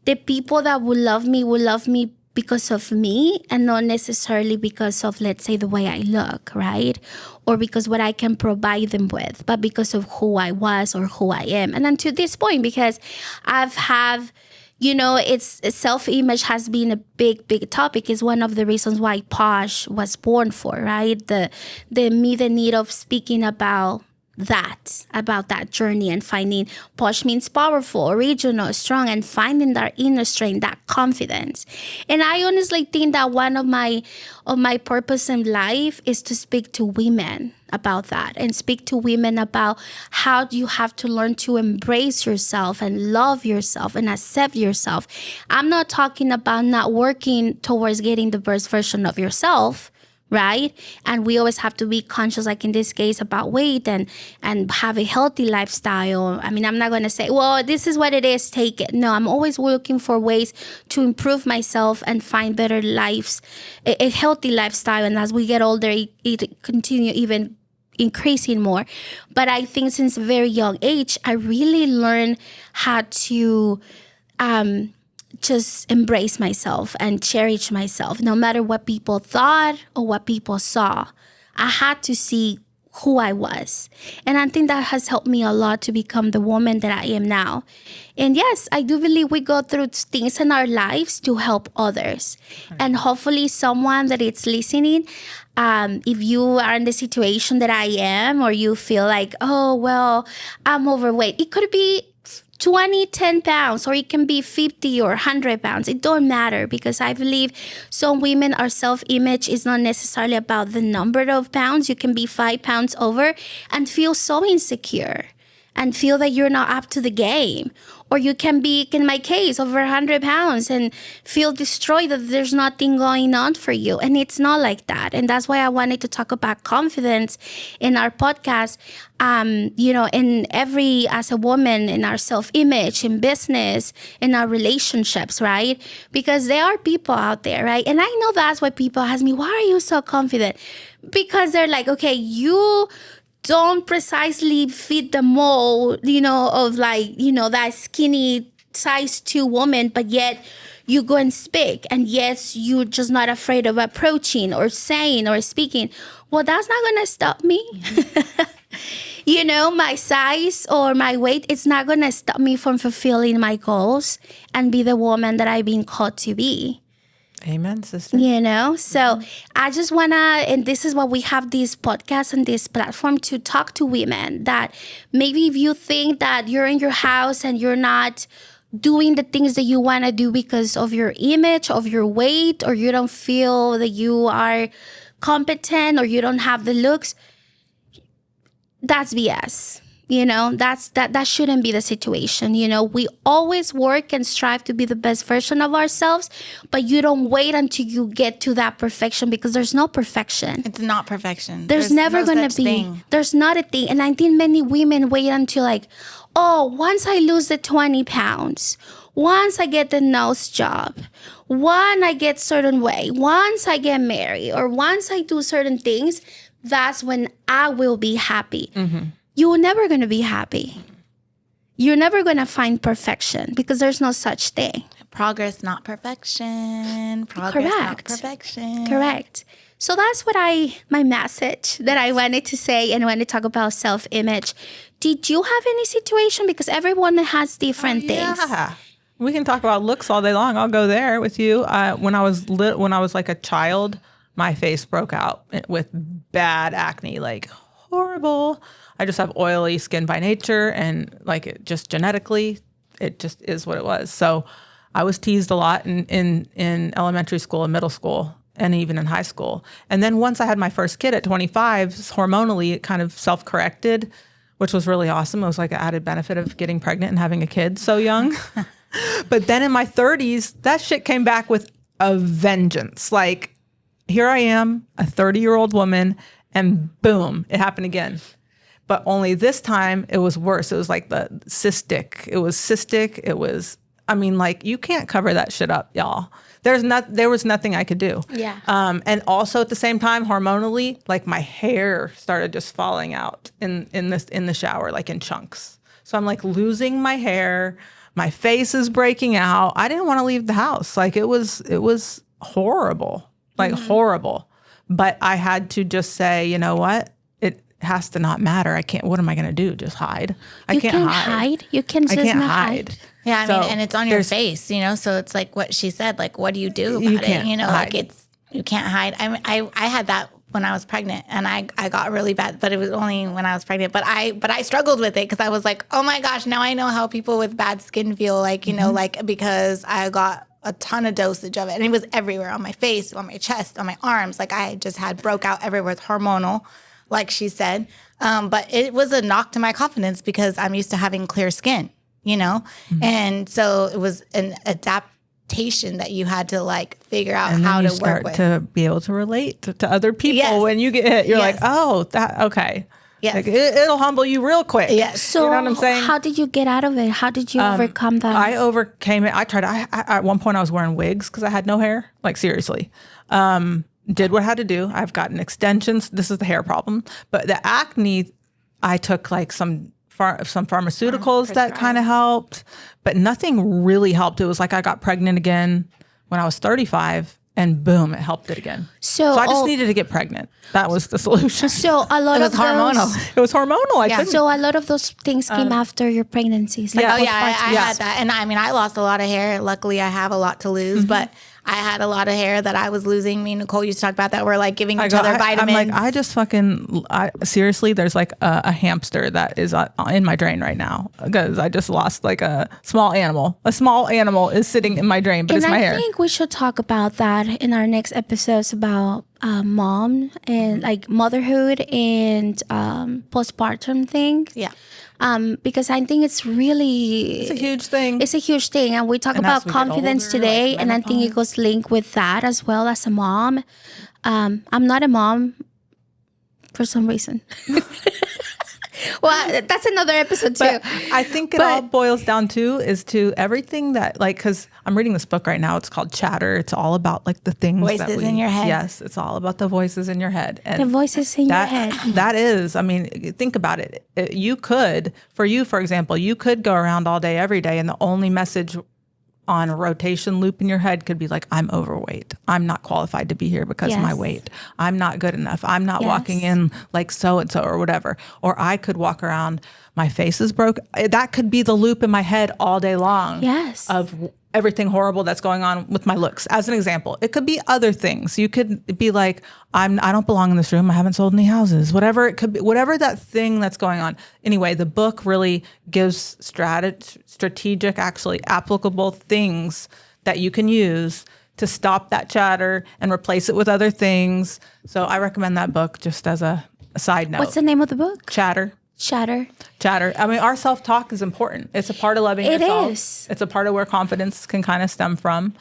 Speaker 1: the people that will love me because of me and not necessarily because of, let's say, the way I look, right? Or because what I can provide them with, but because of who I was or who I am. And then to this point, because it's self-image has been a big, big topic. Is one of the reasons why Posh was born for, right? The need of speaking about that journey and finding Posh means powerful, original, strong, and finding that inner strength, that confidence. And I honestly think that one of my purpose in life is to speak to women about that and speak to women about how you have to learn to embrace yourself and love yourself and accept yourself. I'm not talking about not working towards getting the best version of yourself, right? And we always have to be conscious, like in this case, about weight and have a healthy lifestyle. I mean, I'm not going to say, well, this is what it is, take it. No, I'm always looking for ways to improve myself and find better lives, a healthy lifestyle. And as we get older, it continue even increasing more. But I think since a very young age, I really learned how to just embrace myself and cherish myself, no matter what people thought or what people saw. I had to see who I was. And I think that has helped me a lot to become the woman that I am now. And yes, I do believe we go through things in our lives to help others. And hopefully someone that is listening, if you are in the situation that I am, or you feel like, oh, well, I'm overweight. It could be 10 pounds, or it can be 50 or 100 pounds. It don't matter, because I believe some women, our self-image is not necessarily about the number of pounds. You can be 5 pounds over and feel so insecure and feel that you're not up to the game. Or you can be, in my case, over 100 pounds and feel destroyed that there's nothing going on for you. And it's not like that. And that's why I wanted to talk about confidence in our podcast. As a woman, in our self-image, in business, in our relationships, right? Because there are people out there, right? And I know that's why people ask me, why are you so confident? Because they're like, okay, you don't precisely fit the mold, of that skinny size 2 woman, but yet you go and speak. And yes, you're just not afraid of approaching or saying or speaking. Well, that's not going to stop me. My size or my weight, it's not going to stop me from fulfilling my goals and be the woman that I've been called to be.
Speaker 4: Amen, sister.
Speaker 1: So I just want to, and this is why we have this podcast and this platform, to talk to women that maybe if you think that you're in your house and you're not doing the things that you want to do because of your image, of your weight, or you don't feel that you are competent or you don't have the looks, that's BS. That shouldn't be the situation. We always work and strive to be the best version of ourselves, but you don't wait until you get to that perfection, because there's no perfection.
Speaker 2: It's not perfection.
Speaker 1: There's never
Speaker 2: no
Speaker 1: going to be.
Speaker 2: thing.
Speaker 1: There's not a thing. And I think many women wait until once I lose the 20 pounds, once I get the nose job, once I get certain weight, once I get married, or once I do certain things, that's when I will be happy. Mm-hmm. You're never going to be happy. You're never going to find perfection, because there's no such thing.
Speaker 2: Progress, not perfection. Progress,
Speaker 1: Correct.
Speaker 2: not perfection.
Speaker 1: Correct. So that's what my message that I wanted to say, and when to talk about self-image. Did you have any situation? Because everyone has different things.
Speaker 4: Yeah. We can talk about looks all day long. I'll go there with you. When I was like a child, my face broke out with bad acne, like horrible. I just have oily skin by nature, and it just genetically, it just is what it was. So I was teased a lot in elementary school and middle school, and even in high school. And then once I had my first kid at 25, hormonally, it kind of self-corrected, which was really awesome. It was like an added benefit of getting pregnant and having a kid so young. But then in my 30s, that shit came back with a vengeance. Here I am, a 30-year-old woman, and boom, it happened again. But only this time it was worse. It was like the cystic. It was cystic. It was, you can't cover that shit up, y'all. There was nothing I could do.
Speaker 1: Yeah.
Speaker 4: And also at the same time, hormonally, my hair started just falling out in the shower, in chunks. So I'm losing my hair. My face is breaking out. I didn't want to leave the house. It was horrible, horrible. But I had to just say, you know what? It has to not matter. I can't. What am I going to do? Just hide?
Speaker 1: You can't hide. You can just not hide.
Speaker 2: Yeah, and it's on your face, so it's like what she said. What do you do about it? You can't hide. I had that when I was pregnant, and I got really bad, but it was only when I was pregnant. But I struggled with it, because I was like, oh my gosh, now I know how people with bad skin feel. Because I got a ton of dosage of it, and it was everywhere, on my face, on my chest, on my arms. I just had broke out everywhere. It's hormonal, like she said. But it was a knock to my confidence, because I'm used to having clear skin, Mm-hmm. And so it was an adaptation that you had to figure out how to work with.
Speaker 4: To be able to relate to other people. Yes. When you get hit, you're like, oh, that okay.
Speaker 2: Yes.
Speaker 4: It'll humble you real quick.
Speaker 2: Yes.
Speaker 1: So
Speaker 4: you know what I'm saying?
Speaker 1: How did you get out of it? How did you overcome that?
Speaker 4: I overcame it. I tried. At one point I was wearing wigs because I had no hair. Seriously. Did what I had to do. I've gotten extensions. This is the hair problem. But the acne, I took some pharmaceuticals that kind of helped, but nothing really helped. It was I got pregnant again when I was 35, and boom, it helped it again. So I just needed to get pregnant. That was the solution.
Speaker 1: So a lot of
Speaker 2: hormonal.
Speaker 4: It was hormonal.
Speaker 1: So a lot of those things came after your pregnancies.
Speaker 2: I had that. And I lost a lot of hair. Luckily, I have a lot to lose, but I had a lot of hair that I was losing. Me and Nicole used to talk about that. We're giving each other vitamins.
Speaker 4: I just seriously, there's a hamster that is in my drain right now, because I just lost a small animal. A small animal is sitting in my drain, but it's my hair.
Speaker 1: I think we should talk about that in our next episodes about mom and like motherhood and postpartum thing.
Speaker 2: Yeah.
Speaker 1: Because I think it's
Speaker 4: It's a huge thing.
Speaker 1: It's a huge thing, and we talk
Speaker 4: And as
Speaker 1: about
Speaker 4: we get
Speaker 1: confidence
Speaker 4: older,
Speaker 1: today,
Speaker 4: like
Speaker 1: and I think it
Speaker 4: menopause.
Speaker 1: goes linked with that as well as a mom. I'm not a mom for some reason. Well, that's another episode too.
Speaker 4: But I think it all boils down to everything that, like, because I'm reading this book right now. It's called Chatter. It's all about like the things
Speaker 2: Voices in your head.
Speaker 4: Yes, it's all about the voices in your head. And
Speaker 1: The voices in your head.
Speaker 4: That is, I mean, think about it. You could, for example, you could go around all day, every day, and the only message on a rotation loop in your head could be like, I'm overweight. I'm not qualified to be here because of my
Speaker 1: Yes.
Speaker 4: weight. I'm not good enough. I'm not
Speaker 1: Yes.
Speaker 4: walking in like so-and-so or whatever. Or I could walk around, my face is broke. That could be the loop in my head all day long.
Speaker 1: Yes.
Speaker 4: Of everything horrible that's going on with my looks. As an example, it could be other things. You could be like, I don't belong in this room. I haven't sold any houses. Whatever it could be, whatever that thing that's going on. Anyway, the book really gives strategic, actually applicable things that you can use to stop that chatter and replace it with other things. So I recommend that book just as a side note.
Speaker 1: What's the name of the book?
Speaker 4: Chatter.
Speaker 1: Shatter.
Speaker 4: I mean, our self-talk is important. It's a part of loving
Speaker 1: It
Speaker 4: yourself.
Speaker 1: is.
Speaker 4: It's a part of where confidence can kind of stem from.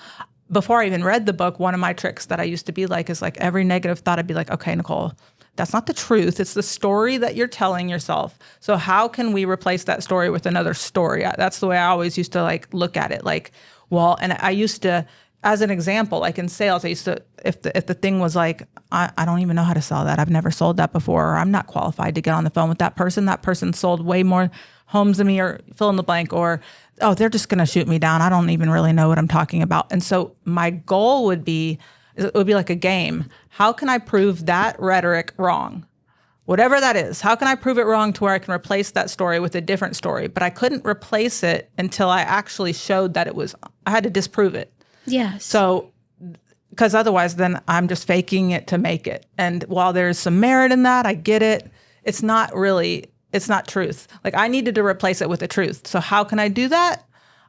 Speaker 4: Before I even read the book, one of my tricks that I used to be like is like every negative thought, I'd be like, okay, Nicole, that's not the truth. It's the story that you're telling yourself. So how can we replace that story with another story? That's the way I always used to like look at it. Like, well, and I used to, as an example, like in sales, I used to, if the thing was like, I don't even know how to sell that. I've never sold that before, or I'm not qualified to get on the phone with that person. That person sold way more homes than me, or fill in the blank, or, oh, they're just going to shoot me down. I don't even really know what I'm talking about. And so my goal would be, it would be like a game. How can I prove that rhetoric wrong? Whatever that is, how can I prove it wrong to where I can replace that story with a different story? But I couldn't replace it until I actually showed that I had to disprove it.
Speaker 1: Yes.
Speaker 4: So, because otherwise then I'm just faking it to make it. And while there's some merit in that, I get it. It's not truth. Like I needed to replace it with the truth. So how can I do that?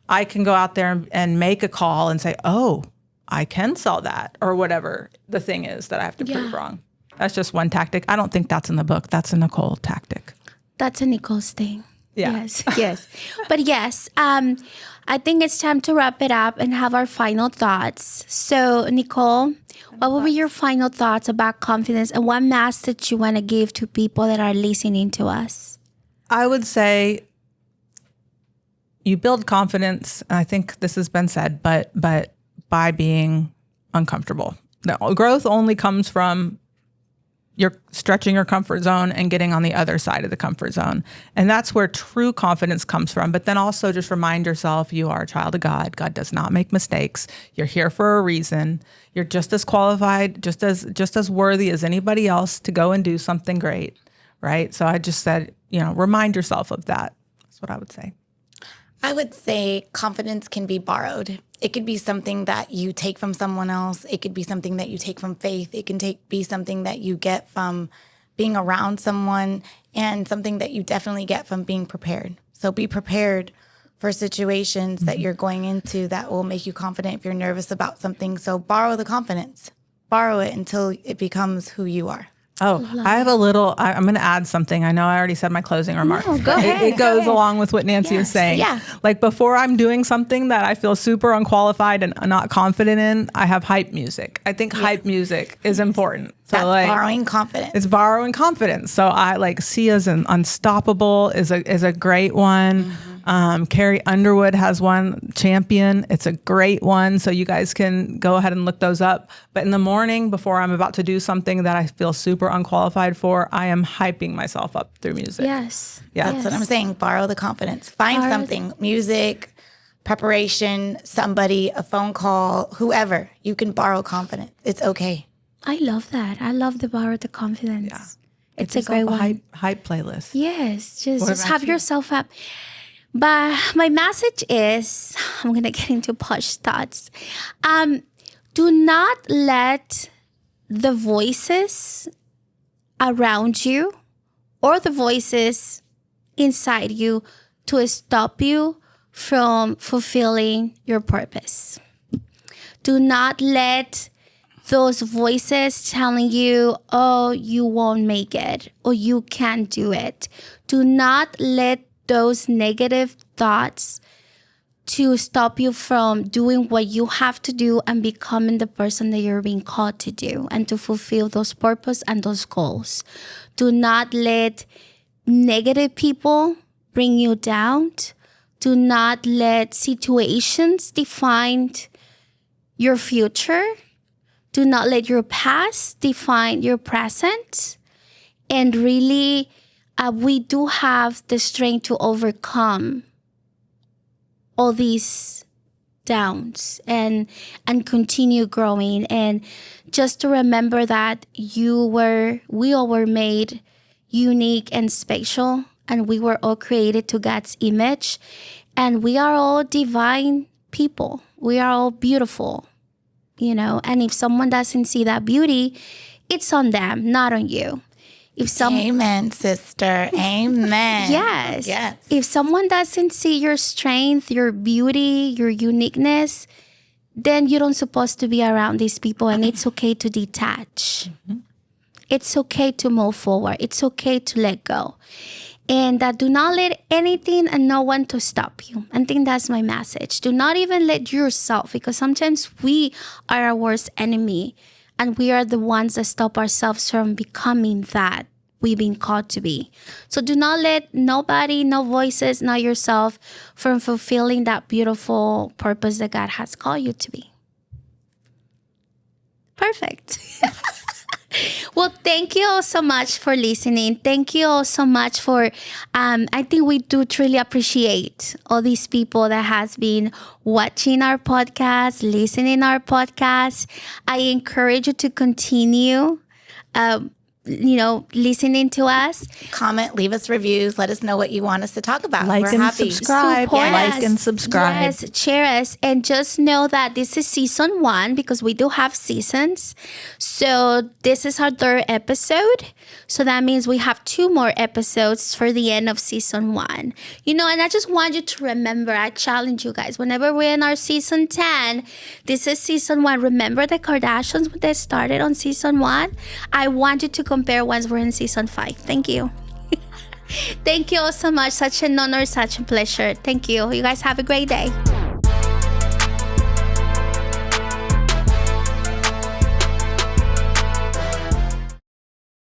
Speaker 4: I can go out there and make a call and say, oh, I can sell that, or whatever the thing is that I have to prove wrong. That's just one tactic. I don't think that's in the book. That's a Nicole tactic.
Speaker 1: That's a Nicole's thing.
Speaker 4: Yeah.
Speaker 1: Yes, yes. But yes, I think it's time to wrap it up and have our final thoughts. So, Nicole, what will be your final thoughts about confidence, and what message you want to give to people that are listening to us?
Speaker 4: I would say you build confidence, and I think this has been said, but by being uncomfortable. The growth only comes from you're stretching your comfort zone and getting on the other side of the comfort zone. And that's where true confidence comes from. But then also just remind yourself you are a child of God. God does not make mistakes. You're here for a reason. You're just as qualified, just as worthy as anybody else to go and do something great, right? So I just said, remind yourself of that. That's what I would say.
Speaker 2: I would say confidence can be borrowed. It could be something that you take from someone else. It could be something that you take from faith. It can be something that you get from being around someone, and something that you definitely get from being prepared. So be prepared for situations that you're going into that will make you confident if you're nervous about something. So borrow the confidence. Borrow it until it becomes who you are.
Speaker 4: Oh, I have I'm going to add something. I know I already said my closing remarks.
Speaker 1: No, go ahead.
Speaker 4: It goes along with what Nancy is saying.
Speaker 2: Yeah.
Speaker 4: Like before I'm doing something that I feel super unqualified and not confident in, I have hype music. I think hype music is important. So
Speaker 2: That's borrowing confidence.
Speaker 4: It's borrowing confidence. So I like Sia's an Unstoppable is a great one. Carrie Underwood has one, Champion. It's a great one. So you guys can go ahead and look those up. But in the morning, before I'm about to do something that I feel super unqualified for, I am hyping myself up through music.
Speaker 1: Yes.
Speaker 4: Yeah.
Speaker 2: That's what I'm saying. Borrow the confidence. Find something, music, preparation, somebody, a phone call, whoever. You can borrow confidence. It's okay.
Speaker 1: I love that. I love the borrow the confidence.
Speaker 4: Yeah.
Speaker 1: It's
Speaker 4: Get
Speaker 1: a great
Speaker 4: yourself
Speaker 1: one.
Speaker 4: hype playlist.
Speaker 1: Yes, just
Speaker 4: about
Speaker 1: have
Speaker 4: you?
Speaker 1: yourself up. But my message is, I'm going to get into Posh thoughts. Do not let the voices around you or the voices inside you to stop you from fulfilling your purpose. Do not let those voices telling you, oh, you won't make it, or you can't do it. Do not let those negative thoughts to stop you from doing what you have to do and becoming the person that you're being called to do and to fulfill those purpose and those goals. Do not let negative people bring you down. Do not let situations define your future. Do not let your past define your present. And really, we do have the strength to overcome all these downs and continue growing. And just to remember that we all were made unique and special, and we were all created to God's image, and we are all divine people. We are all beautiful. And if someone doesn't see that beauty, it's on them, not on you.
Speaker 2: Amen, sister. Amen.
Speaker 1: Yes.
Speaker 2: Yes.
Speaker 1: If someone doesn't see your strength, your beauty, your uniqueness, then you don't supposed to be around these people, and it's okay to detach. Mm-hmm. It's okay to move forward. It's okay to let go. And do not let anything and no one to stop you. I think that's my message. Do not even let yourself, because sometimes we are our worst enemy, and we are the ones that stop ourselves from becoming that we've been called to be. So do not let nobody, no voices, not yourself, from fulfilling that beautiful purpose that God has called you to be. Perfect. Well, thank you all so much for listening. Thank you all so much for, I think we do truly appreciate all these people that has been watching our podcast, listening our podcast. I encourage you to continue, listening to us.
Speaker 2: Comment, leave us reviews. Let us know what you want us to talk about.
Speaker 4: Like
Speaker 2: We're
Speaker 4: and
Speaker 2: happy.
Speaker 4: subscribe.
Speaker 1: Support
Speaker 4: Like
Speaker 1: us.
Speaker 4: and subscribe.
Speaker 1: Yes, share us. And just know that this is season 1, because we do have seasons. So this is our 3rd episode. So that means we have 2 more episodes for the end of season 1. And I just want you to remember, I challenge you guys, whenever we're in our season 10, this is season 1. Remember the Kardashians when they started on season 1? I want you to compare once we're in season 5. Thank you. Thank you all so much. Such an honor, such a pleasure. Thank you. You guys have a great day.